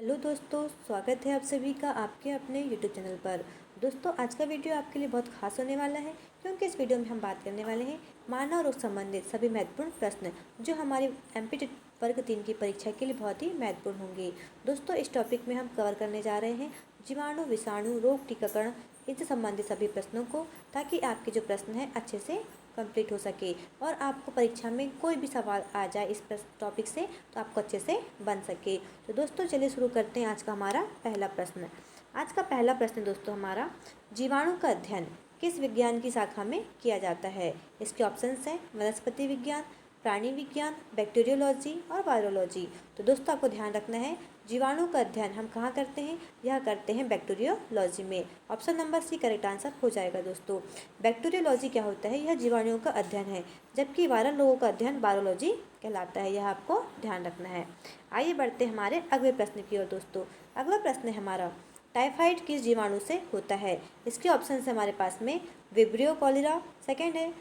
Hello दोस्तों, स्वागत है आप सभी का आपके अपने यूट्यूब चैनल पर। दोस्तों, आज का वीडियो आपके लिए बहुत खास होने वाला है क्योंकि इस वीडियो में हम बात करने वाले हैं मानव रोग संबंधित सभी महत्वपूर्ण प्रश्न जो हमारी एमपीटी वर्ग 3 की परीक्षा के लिए बहुत ही महत्वपूर्ण होंगे। दोस्तों, इस टॉपिक में हम कवर करने जा रहे हैं जीवाणु, विषाणु, रोग, टीकाकरण, इनसे संबंधित सभी प्रश्नों को, ताकि आपके जो प्रश्न हैं अच्छे से कंप्लीट हो सके और आपको परीक्षा में कोई भी सवाल आ जाए इस टॉपिक से तो आपको अच्छे से बन सके। तो दोस्तों, चलिए शुरू करते हैं आज का हमारा पहला प्रश्न। आज का पहला प्रश्न दोस्तों हमारा, जीवाणु का अध्ययन किस विज्ञान की शाखा में किया जाता है? इसके ऑप्शंस हैं वनस्पति विज्ञान, प्राणी विज्ञान, बैक्टीरियोलॉजी और वायरोलॉजी। तो दोस्तों, आपको ध्यान रखना है जीवाणु का अध्ययन हम कहाँ करते हैं? यह करते हैं बैक्टीरियोलॉजी में। Option number C correct answer हो जाएगा दोस्तों। बैक्टीरियोलॉजी क्या होता है? यह जीवाणुओं का अध्ययन है, जबकि वायरल रोगों का अध्ययन वायरोलॉजी कहलाता है। यह आपको ध्यान रखना है। आइए बढ़ते हैं हमारे अगले प्रश्न की ओर दोस्तों। अगला प्रश्न है हमारा, टाइफाइड किस जीवाणु से होता है? इसके ऑप्शन है हमारे पास में विब्रियो कॉलेरा, सेकेंड है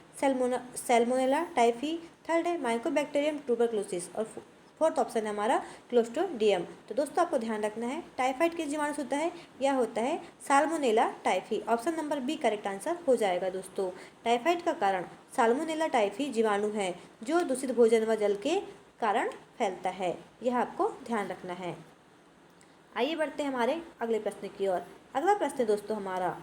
सैल्मोनेला टाइफी, थर्ड है माइकोबैक्टीरियम ट्यूबरक्लोसिस और फोर्थ ऑप्शन है हमारा क्लोस्ट्रिडियम। तो दोस्तों, आपको ध्यान रखना है टाइफाइड किस जीवाणु से होता है? यह होता है Salmonella typhi. Option number B correct answer हो जाएगा दोस्तों। टाइफाइड का कारण साल्मोनेला टाइफी जीवाणु है जो दूषित भोजन व जल के कारण फैलता है। यह आपको ध्यान रखना है। आइए बढ़ते हैं हमारे अगले प्रश्न की ओर। अगला प्रश्न दोस्तों हमारा,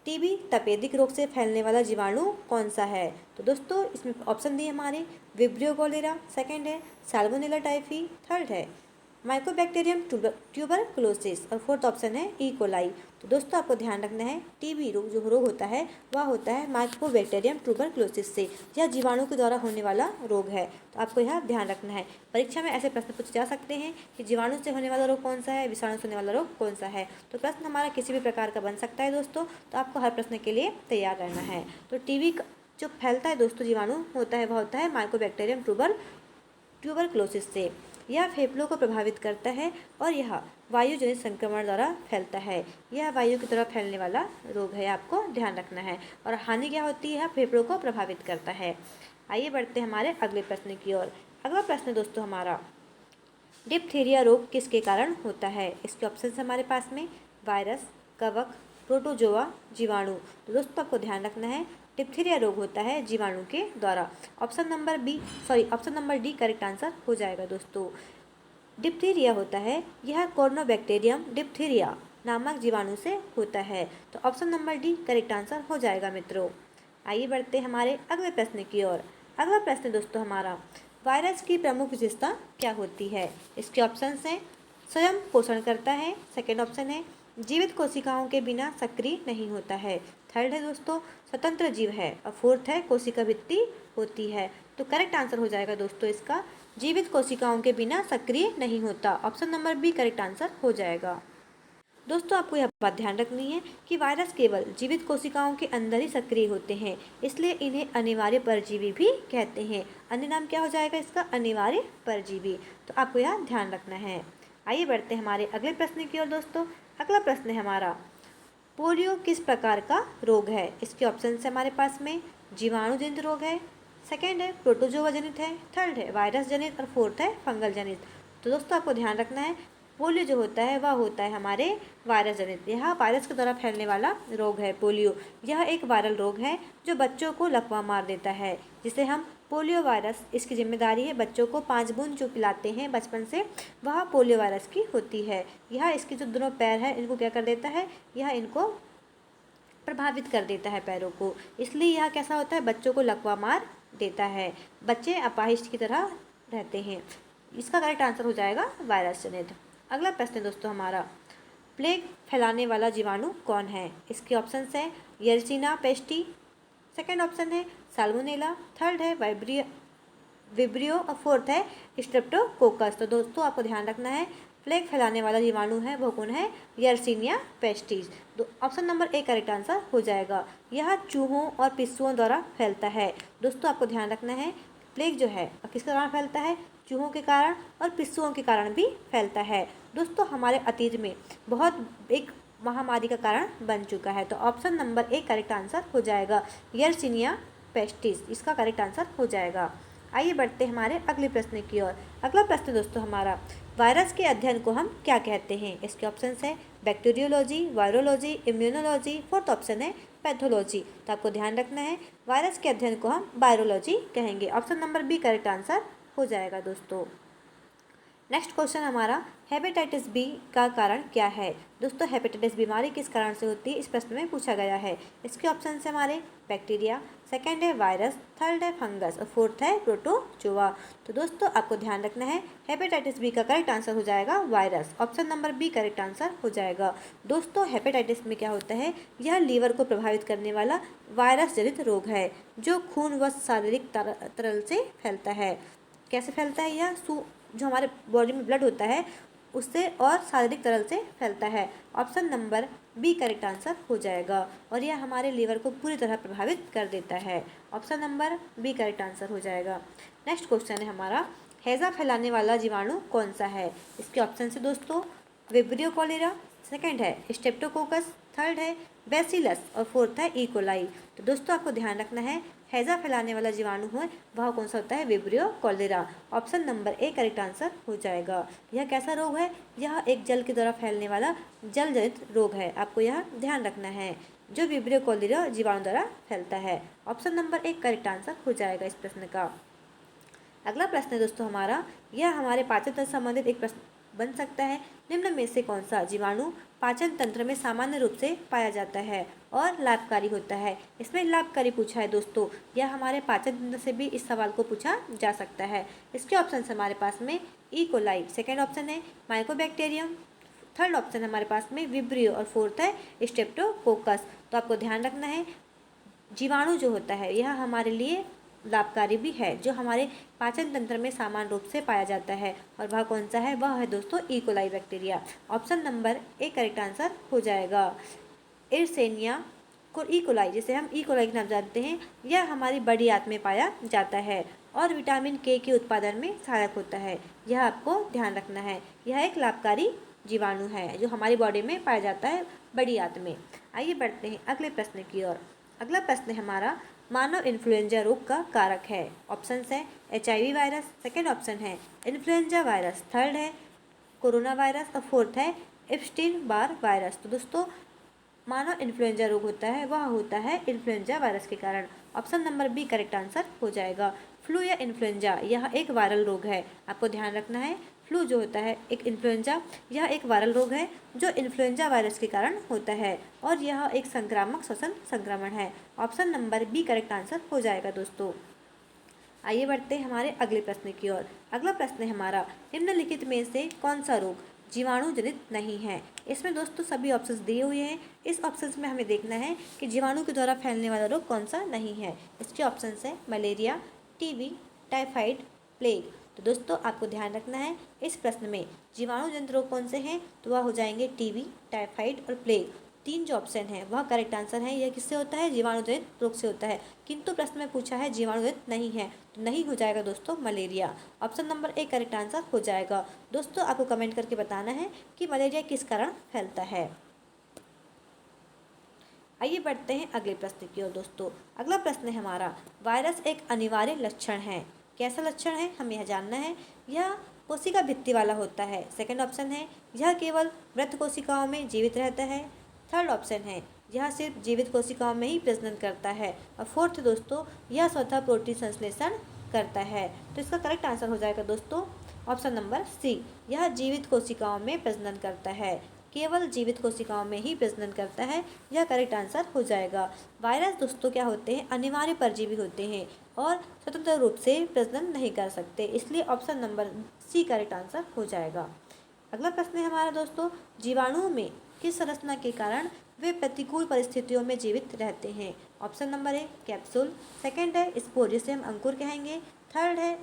टीबी तपेदिक रोग से फैलने वाला जीवाणु कौन सा है? तो दोस्तों, इसमें ऑप्शन दिए हमारे विब्रियो कॉलेरा, सेकेंड है साल्मोनेला टाइफी, थर्ड है माइकोबैक्टीरियम ट्यूबरक्लोसिस और फोर्थ ऑप्शन है ई कोलाई। तो दोस्तों, आपको ध्यान रखना है टीबी रोग जो रोग होता है वह होता है माइकोबैक्टीरियम ट्यूबरक्लोसिस से। यह जीवाणु के द्वारा होने वाला रोग है, तो आपको यह ध्यान रखना है। परीक्षा में ऐसे प्रश्न पूछे जा सकते हैं कि जीवाणु से होने वाला रोग कौन सा है, विषाणु से होने वाला रोग कौन सा है। तो प्रश्न हमारा किसी भी प्रकार का बन सकता है दोस्तों, तो आपको हर प्रश्न के लिए तैयार रहना है। तो टीबी जो फैलता है दोस्तों जीवाणु होता है वह होता है माइकोबैक्टीरियम ट्यूबरक्लोसिस से। यह फेफड़ों को प्रभावित करता है और यह वायु जनित संक्रमण द्वारा फैलता है। यह वायु की तरह फैलने वाला रोग है, आपको ध्यान रखना है। और हानि क्या होती है? फेफड़ों को प्रभावित करता है। आइए बढ़ते हैं हमारे अगले प्रश्न की ओर। अगला प्रश्न दोस्तों हमारा, डिप्थीरिया रोग किसके कारण होता है? इसके ऑप्शन हमारे पास में वायरस, कवक, प्रोटोजोआ, जीवाणु। तो दोस्तों, आपको ध्यान रखना है डिप्थीरिया रोग होता है जीवाणु के द्वारा। Option number D correct answer हो जाएगा दोस्तों। डिप्थीरिया होता है यह कॉर्नोबैक्टीरियम डिप्थीरिया नामक जीवाणु से होता है। तो option number D correct answer हो जाएगा मित्रों। आइए बढ़ते हैं हमारे अगले प्रश्न की ओर। अगला प्रश्न दोस्तों हमारा, वायरस की प्रमुख विशेषता क्या होती है? इसके ऑप्शन हैं स्वयं पोषण करता है, सेकेंड ऑप्शन है जीवित कोशिकाओं के बिना सक्रिय नहीं होता है, थर्ड है दोस्तों स्वतंत्र जीव है और फोर्थ है कोशिका भित्ति होती है। तो करेक्ट आंसर हो जाएगा दोस्तों इसका जीवित कोशिकाओं के बिना सक्रिय नहीं होता। Option number B correct answer हो जाएगा। दोस्तों, आपको यह बात ध्यान रखनी है कि वायरस केवल जीवित कोशिकाओं के अंदर ही सक्रिय होते हैं, इसलिए इन्हें अनिवार्य परजीवी भी कहते हैं। अन्य नाम क्या हो जाएगा इसका? अनिवार्य परजीवी। तो आपको यह ध्यान रखना है। आइए बढ़ते हैं हमारे अगले प्रश्न की ओर दोस्तों। अगला प्रश्न है हमारा, पोलियो किस प्रकार का रोग है? इसके ऑप्शन है हमारे पास में जीवाणु जनित रोग है, सेकेंड है प्रोटोजोआ जनित है, थर्ड है वायरस जनित और फोर्थ है फंगल जनित। तो दोस्तों, आपको ध्यान रखना है पोलियो जो होता है वह होता है हमारे वायरस जनित। यह वायरस के द्वारा फैलने वाला रोग है पोलियो। यह एक वायरल रोग है जो बच्चों को लकवा मार देता है, जिसे हम पोलियो वायरस, इसकी जिम्मेदारी है बच्चों को 5 बूंद जो पिलाते हैं बचपन से, वह पोलियो वायरस की होती है। यह इसके जो दोनों पैर है इनको क्या कर देता है? यह इनको प्रभावित कर देता है पैरों को, इसलिए यह कैसा होता है? बच्चों को लकवा मार देता है, बच्चे अपाहिज की तरह रहते हैं। इसका करेक्ट आंसर हो जाएगा वायरस जनित। अगला प्रश्न दोस्तों हमारा, प्लेग फैलाने वाला जीवाणु कौन है? इसके ऑप्शन है यर्सीना पेस्टी, सेकेंड ऑप्शन है साल्मोनेला, थर्ड है विब्रियो और फोर्थ है स्ट्रेप्टोकोकस। तो दोस्तों, आपको ध्यान रखना है प्लेग फैलाने वाला जीवाणु है वो कौन है? Yersinia pestis. तो option number A correct answer हो जाएगा। यह चूहों और पिस्सुओं द्वारा फैलता है। दोस्तों, आपको ध्यान रखना है प्लेग जो है किसके कारण फैलता है? चूहों के कारण और पिस्सुओं के कारण भी फैलता है। दोस्तों, हमारे अतीत में बहुत एक महामारी का कारण बन चुका है। तो option number A correct answer हो जाएगा यर्सीनिया पेस्टिस, इसका करेक्ट आंसर हो जाएगा। आइए बढ़ते हैं हमारे अगले प्रश्न की ओर। अगला प्रश्न दोस्तों हमारा, वायरस के अध्ययन को हम क्या कहते हैं? इसके ऑप्शन है bacteriology, virology, immunology, fourth option है पैथोलॉजी। तो आपको ध्यान रखना है वायरस के अध्ययन को हम वायरोलॉजी कहेंगे। Option number B correct answer हो जाएगा दोस्तों। नेक्स्ट क्वेश्चन हमारा, हेपेटाइटिस बी का कारण क्या है? दोस्तों हेपेटाइटिस बीमारी किस कारण से होती है, इस प्रश्न में पूछा गया है। इसके ऑप्शन है हमारे बैक्टीरिया, सेकंड है वायरस, थर्ड है फंगस और फोर्थ है प्रोटोजोआ। तो दोस्तों आपको ध्यान रखना है हेपेटाइटिस बी का करेक्ट आंसर हो जाएगा virus. Option number B correct answer हो जाएगा। दोस्तों हेपेटाइटिस में क्या होता है, यह लीवर को प्रभावित करने वाला वायरस जनित रोग है जो खून व शारीरिक तरल से फैलता है। कैसे फैलता है? यह जो हमारे बॉडी में ब्लड होता है उससे और शारीरिक तरल से फैलता है। Option number B correct answer हो जाएगा और यह हमारे लीवर को पूरी तरह प्रभावित कर देता है। Option number B correct answer हो जाएगा। नेक्स्ट क्वेश्चन है हमारा, हैजा फैलाने वाला जीवाणु कौन सा है? इसके ऑप्शन से दोस्तों विब्रियो कॉलेरा, सेकंड है स्ट्रेप्टोकोकस, थर्ड है बैसिलस और फोर्थ है ई कोलाई। तो दोस्तों आपको ध्यान रखना है हैजा फैलाने वाला जीवाणु है वह कौन सा होता है? Vibrio cholera. Option number A correct answer हो जाएगा। यह कैसा रोग है? यह एक जल के द्वारा फैलने वाला जल जनित रोग है, आपको यह ध्यान रखना है, जो विब्रियो कॉलेरा जीवाणु द्वारा फैलता है। Option number A correct answer हो जाएगा इस प्रश्न का। अगला प्रश्न है दोस्तों हमारा, यह हमारे पाचन तंत्र संबंधित एक प्रश्न बन सकता है। निम्न में से कौन सा जीवाणु पाचन तंत्र में सामान्य रूप से पाया जाता है और लाभकारी होता है? इसमें लाभकारी पूछा है दोस्तों, यह हमारे पाचन तंत्र से भी इस सवाल को पूछा जा सकता है। इसके ऑप्शन हमारे पास में ई कोलाई, सेकेंड ऑप्शन है माइकोबैक्टीरियम, थर्ड ऑप्शन हमारे पास में विब्रियो और फोर्थ है स्ट्रेप्टोकोकस। तो आपको ध्यान रखना है जीवाणु जो होता है यह हमारे लिए लाभकारी भी है, जो हमारे पाचन तंत्र में सामान्य रूप से पाया जाता है और वह कौन सा है? वह है दोस्तों E coli bacteria. Option number A correct answer हो जाएगा। एर्सेनिया को ई कोलाई, जिसे हम ई कोलाई के नाम जानते हैं, यह हमारी बड़ी आंत में पाया जाता है और विटामिन के उत्पादन में सहायक होता है। यह आपको ध्यान रखना है, यह एक लाभकारी जीवाणु है जो हमारी बॉडी में पाया जाता है बड़ी आंत में। आइए बढ़ते हैं अगले प्रश्न की ओर। अगला प्रश्न हमारा, मानव इन्फ्लुएंजा रोग का कारक है। ऑप्शन है HIV वायरस, सेकेंड ऑप्शन है इन्फ्लुएंजा वायरस, थर्ड है कोरोना वायरस और फोर्थ है एप्स्टीन बार वायरस। तो दोस्तों मानव इन्फ्लुएंजा रोग होता है वह होता है इन्फ्लुएंजा वायरस के कारण। Option number B correct answer हो जाएगा। फ्लू या इन्फ्लुएंजा यह एक वायरल रोग है, आपको ध्यान रखना है फ्लू जो होता है एक इन्फ्लुएंजा यह एक वायरल रोग है जो इन्फ्लुएंजा वायरस के कारण होता है और यह एक संक्रामक श्वसन संक्रमण है। Option number B correct answer हो जाएगा दोस्तों। आइए बढ़ते हैं हमारे अगले प्रश्न की ओर। अगला प्रश्न है हमारा, निम्नलिखित में से कौन सा रोग जीवाणु जनित नहीं है? इसमें दोस्तों सभी ऑप्शंस दिए हुए हैं, इस ऑप्शंस में हमें देखना है कि जीवाणु के द्वारा फैलने वाला रोग कौन सा नहीं है। इसके ऑप्शंस है मलेरिया, टीबी, टाइफाइड, प्लेग। तो दोस्तों आपको ध्यान रखना है इस प्रश्न में जीवाणु जनित रोग कौन से हैं, तो वह हो जाएंगे टीबी, टाइफाइड और प्लेग। तीन जो ऑप्शन है वह करेक्ट आंसर है। यह किससे होता है? जीवाणु जनित रोग से होता है, किंतु प्रश्न में पूछा है जीवाणु जनित नहीं है, तो नहीं हो जाएगा दोस्तों malaria. Option number A correct answer हो जाएगा। दोस्तों आपको कमेंट करके बताना है कि मलेरिया किस कारण फैलता है। आइए बढ़ते हैं अगले प्रश्न की ओर दोस्तों। अगला प्रश्न है हमारा, वायरस एक अनिवार्य लक्षण है। कैसा लक्षण है हमें यह जानना है। यह कोशिका भित्ति वाला होता है, सेकंड ऑप्शन है यह केवल मृत कोशिकाओं में जीवित रहता है, थर्ड ऑप्शन है यह सिर्फ जीवित कोशिकाओं में ही प्रजनन करता है और फोर्थ दोस्तों यह स्वतः प्रोटीन संश्लेषण करता है। तो इसका करेक्ट आंसर हो जाएगा दोस्तों ऑप्शन नंबर सी, यह जीवित कोशिकाओं में प्रजनन करता है, केवल जीवित कोशिकाओं में ही प्रजनन करता है, यह करेक्ट आंसर हो जाएगा। वायरस दोस्तों क्या होते हैं? अनिवार्य परजीवी होते हैं और स्वतंत्र रूप से प्रजनन नहीं कर सकते, इसलिए option number C correct answer हो जाएगा। अगला प्रश्न है हमारा दोस्तों, जीवाणुओं में किस संरचना के कारण वे प्रतिकूल परिस्थितियों में जीवित रहते हैं? ऑप्शन नंबर ए कैप्सूल, सेकंड है स्पोर जिसे हम अंकुर कहेंगे, थर्ड है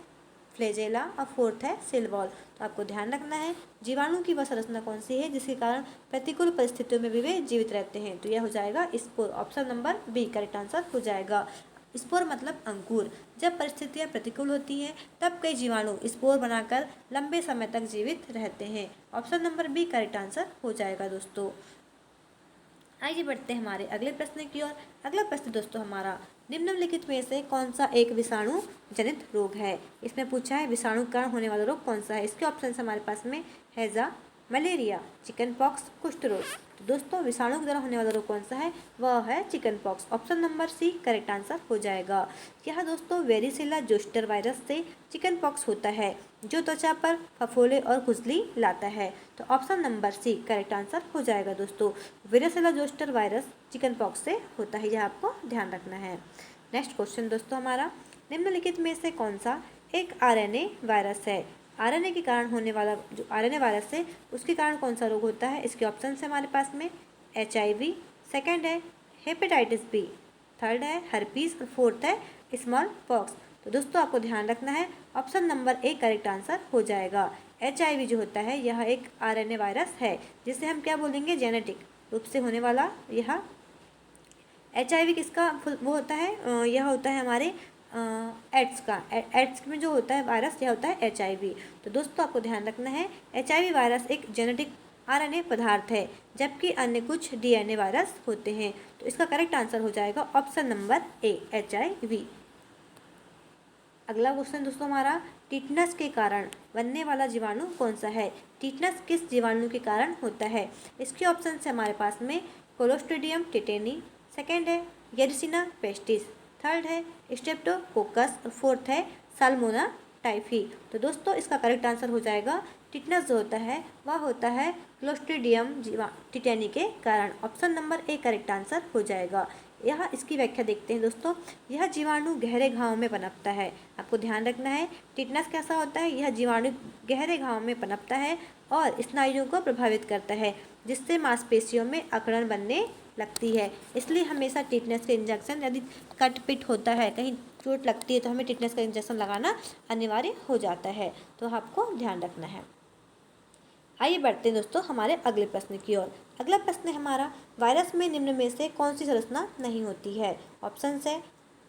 फ्लेजेला और फोर्थ है सेल वॉल। तो आपको ध्यान रखना है जीवाणु की वह संरचना कौन सी है जिसके कारण प्रतिकूल परिस्थितियों में भी वे जीवित रहते हैं, तो यह हो जाएगा spore. Option number B correct answer हो जाएगा। स्पोर मतलब अंकुर। जब परिस्थितियां प्रतिकूल होती हैं तब कई जीवाणु स्पोर बनाकर लंबे समय तक जीवित रहते हैं। Option number B correct answer हो जाएगा दोस्तों। आइए बढ़ते हैं हमारे अगले प्रश्न की ओर। अगला प्रश्न दोस्तों हमारा, निम्नलिखित में से कौन सा एक विषाणु जनित रोग है। इसमें पूछा है विषाणु के कारण होने वाला रोग कौन सा है। इसके ऑप्शन हमारे पास में हैजा, मलेरिया, चिकन पॉक्स, कुष्ठ रोग। तो दोस्तों विषाणु के द्वारा होने वाला रोग कौन सा है, वह है chicken pox. Option number C correct answer हो जाएगा। यह दोस्तों वेरिसेला जोस्टर वायरस से चिकन पॉक्स होता है, जो त्वचा पर फफोले और खुजली लाता है। तो option number C correct answer हो जाएगा दोस्तों। Varicella zoster virus chicken pox से होता है, यह आपको ध्यान रखना है। नेक्स्ट क्वेश्चन दोस्तों हमारा, निम्नलिखित में से कौन सा एक आरएनए वायरस है। आरएनए के कारण होने वाला जो आरएनए वायरस है उसके कारण कौन सा रोग होता है। इसके ऑप्शन है हमारे पास में HIV, सेकंड है हेपेटाइटिस बी, थर्ड है हर्पीज और फोर्थ है स्मॉल पॉक्स। तो दोस्तों आपको ध्यान रखना है, option number A correct answer हो जाएगा। HIV जो होता है यह एक आरएनए वायरस है, जिसे हम क्या बोलेंगे, जेनेटिक रूप से होने वाला यह HIV किसका वो होता है, यह होता है हमारे एड्स का। एड्स में जो होता है वायरस यह होता है HIV। तो दोस्तों आपको ध्यान रखना है, HIV वायरस एक जेनेटिक RNA पदार्थ है, जबकि अन्य कुछ DNA वायरस होते हैं। तो इसका करेक्ट आंसर हो जाएगा ऑप्शन नंबर ए HIV। अगला क्वेश्चन दोस्तों हमारा, टिटनस के कारण बनने वाला जीवाणु कौन सा है। टिटनस किस जीवाणु के कारण होता है। इसके ऑप्शन है हमारे पास में क्लोस्ट्रीडियम टिटेनी, सेकेंड है येरिसिना पेस्टिस, थर्ड है स्ट्रेप्टोकोकस और फोर्थ है साल्मोना टाइफी। तो दोस्तों इसका करेक्ट आंसर हो जाएगा, टिटनस जो होता है वह होता है क्लोस्ट्रीडियम टिटेनी के कारण। Option number A correct answer हो जाएगा। यह इसकी व्याख्या देखते हैं दोस्तों, यह जीवाणु गहरे घाव में पनपता है। आपको ध्यान रखना है, टिटनस कैसा होता है, यह जीवाणु गहरे घाव में पनपता है और स्नायुओं को प्रभावित करता है, जिससे मांसपेशियों में अकड़न बनने लगती है। इसलिए हमेशा टिटनस का इंजेक्शन, यदि कट पिट होता है, कहीं चोट लगती है, तो हमें टिटनस का इंजेक्शन लगाना अनिवार्य हो जाता है। तो आपको ध्यान रखना है। आइए बढ़ते हैं दोस्तों हमारे अगले प्रश्न की ओर। अगला प्रश्न है हमारा, वायरस में निम्न में से कौन सी संरचना नहीं होती है। ऑप्शन है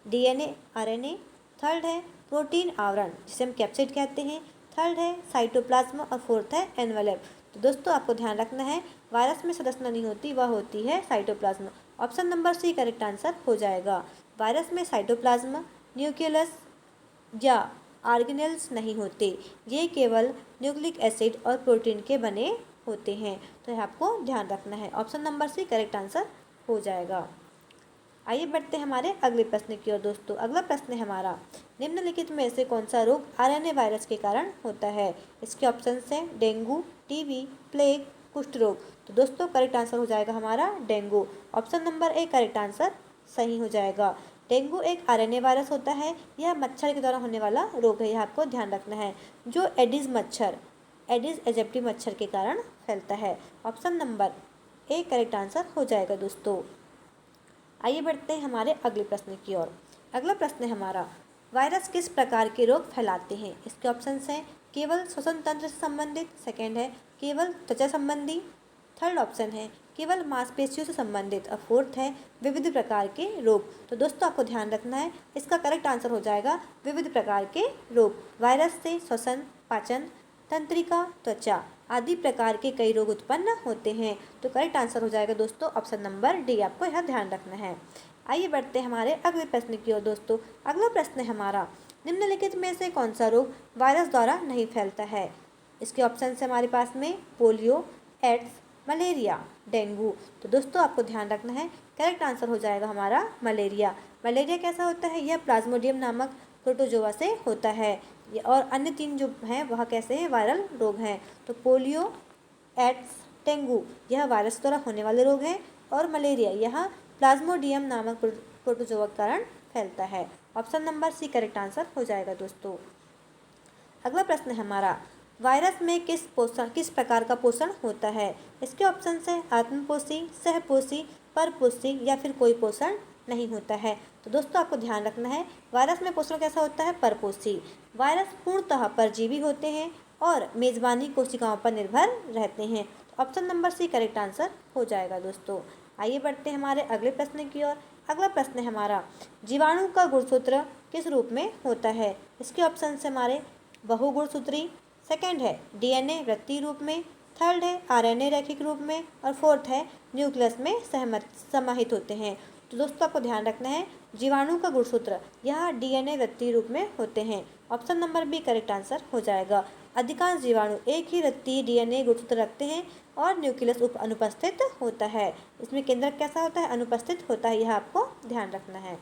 DNA RNA, थर्ड है प्रोटीन आवरण जिसे हम कैप्सिड कहते हैं, थर्ड है साइटोप्लाज्म और फोर्थ है एनवेलप। तो दोस्तों आपको ध्यान रखना है, वायरस में संरचना नहीं होती, वह होती है cytoplasm. Option number C correct answer हो जाएगा। वायरस में साइटोप्लाज्म, न्यूक्लियस या ऑर्गेनेल्स नहीं होते, ये केवल न्यूक्लिक एसिड और प्रोटीन के बने होते हैं। तो यह आपको ध्यान रखना है, option number C correct answer हो जाएगा। आइए बढ़ते हैं हमारे अगले प्रश्न की ओर दोस्तों। अगला प्रश्न है हमारा, निम्नलिखित में से कौन सा रोग RNA वायरस के कारण होता है। इसके ऑप्शन हैं डेंगू, TB, प्लेग, कुष्ठ रोग। तो दोस्तों करेक्ट आंसर हो जाएगा हमारा dengue. Option number A correct answer सही हो जाएगा। डेंगू एक RNA वायरस होता है, यह मच्छर के द्वारा होने वाला रोग है, यह आपको ध्यान रखना है, जो एडिस मच्छर, एडिस एजिप्टी मच्छर के कारण फैलता है। Option number A correct answer हो जाएगा दोस्तों। आइए बढ़ते हैं हमारे अगले प्रश्न की ओर। अगला प्रश्न है हमारा, वायरस किस प्रकार के रोग फैलाते हैं। इसके ऑप्शन हैं केवल श्वसन तंत्र से संबंधित, सेकेंड है केवल त्वचा संबंधी, थर्ड ऑप्शन है केवल मांसपेशियों से संबंधित और फोर्थ है विविध प्रकार के रोग। तो दोस्तों आपको ध्यान रखना है, इसका करेक्ट आंसर हो जाएगा विविध प्रकार के रोग। वायरस से श्वसन, पाचन तंत्रिका, त्वचा आदि प्रकार के कई रोग उत्पन्न होते हैं। तो करेक्ट आंसर हो जाएगा दोस्तों ऑप्शन नंबर डी, आपको यह ध्यान रखना है। आइए बढ़ते हैं हमारे अगले प्रश्न की ओर दोस्तों। अगला प्रश्न है हमारा, निम्नलिखित में से कौन सा रोग वायरस द्वारा नहीं फैलता है। इसके ऑप्शन है हमारे पास में पोलियो, एड्स, मलेरिया, डेंगू। तो दोस्तों आपको ध्यान रखना है, करेक्ट आंसर हो जाएगा हमारा मलेरिया। मलेरिया कैसा होता है, यह प्लाज्मोडियम नामक प्रोटोजोआ से होता है, और अन्य तीन जो हैं वह कैसे हैं, वायरल रोग हैं। तो पोलियो, एड्स, डेंगू यह वायरस द्वारा होने वाले रोग हैं, और मलेरिया यह प्लाज्मोडियम नामक प्रोटोजोआ के कारण फैलता है। Option number C correct answer हो जाएगा दोस्तों। अगला प्रश्न है हमारा, वायरस में किस प्रकार का पोषण होता है। इसके ऑप्शन है आत्मपोषी, सहपोषी, परपोषी या फिर कोई पोषण नहीं होता है। तो दोस्तों आपको ध्यान रखना है, वायरस में पोषण कैसा होता है, परपोषी। वायरस पूर्णतः परजीवी होते हैं और मेजबानी कोशिकाओं पर निर्भर रहते हैं। तो option number C correct answer हो जाएगा दोस्तों। आइए बढ़ते हैं हमारे अगले प्रश्न की ओर। अगला प्रश्न है हमारा, जीवाणु का गुणसूत्र किस रूप में होता है। इसके ऑप्शन है हमारे बहुगुणसूत्री, सेकेंड है DNA वृत्तीय रूप में, थर्ड है RNA रैखिक रूप में और फोर्थ है न्यूक्लियस में समाहित होते हैं। तो दोस्तों आपको ध्यान रखना है, जीवाणु का गुणसूत्र, यह डीएनए वृत्तीय रूप में होते हैं। Option number B correct answer हो जाएगा। अधिकांश जीवाणु एक ही वृत्तीय डीएनए गुणसूत्र रखते हैं और न्यूक्लियस अनुपस्थित होता है। इसमें केंद्रक कैसा होता है? अनुपस्थित होता है, यह आपको ध्यान रखना है।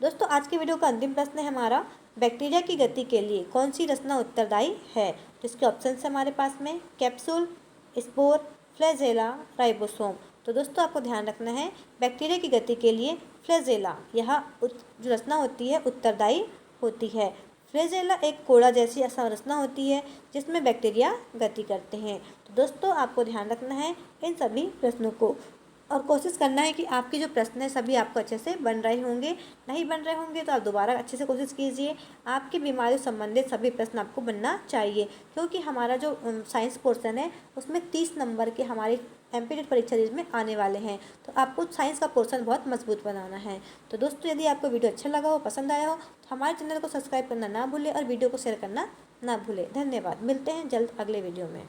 दोस्तों आज के वीडियो का अंतिम प्रश्न है हमारा, बैक्टीरिया की गति के लिए कौन सी रचना उत्तरदायी है? जिसके ऑप्शन है हमारे पास में कैप्सूल, स्पोर, फ्लैजेला, राइबोसोम। तो दोस्तों आपको ध्यान रखना है, बैक्टीरिया की गति के लिए फ्लैजेला यह जो रचना होती है उत्तरदायी होती है। फ्लैजेला एक कोड़ा जैसी संरचना होती है जिसमें बैक्टीरिया गति करते हैं। तो दोस्तों आपको ध्यान रखना है इन सभी प्रश्नों को और कोशिश करना है कि आपके जो प्रश्न है सभी आपको अच्छे से बन रहे होंगे। नहीं बन रहे होंगे तो आप दोबारा अच्छे से कोशिश कीजिए। आपकी बीमारी से संबंधित सभी प्रश्न आपको बनना चाहिए, क्योंकि हमारा जो साइंस पोर्शन है उसमें 30 नंबर के हमारी एमपीटेट परीक्षा में आने वाले हैं। तो आपको साइंस का पोर्शन बहुत मजबूत बनाना है। तो दोस्तों यदि आपको वीडियो अच्छा लगा हो, पसंद आया हो, तो हमारे चैनल को सब्सक्राइब करना ना भूलें और वीडियो को शेयर करना ना भूलें। धन्यवाद। मिलते हैं जल्द अगले वीडियो में।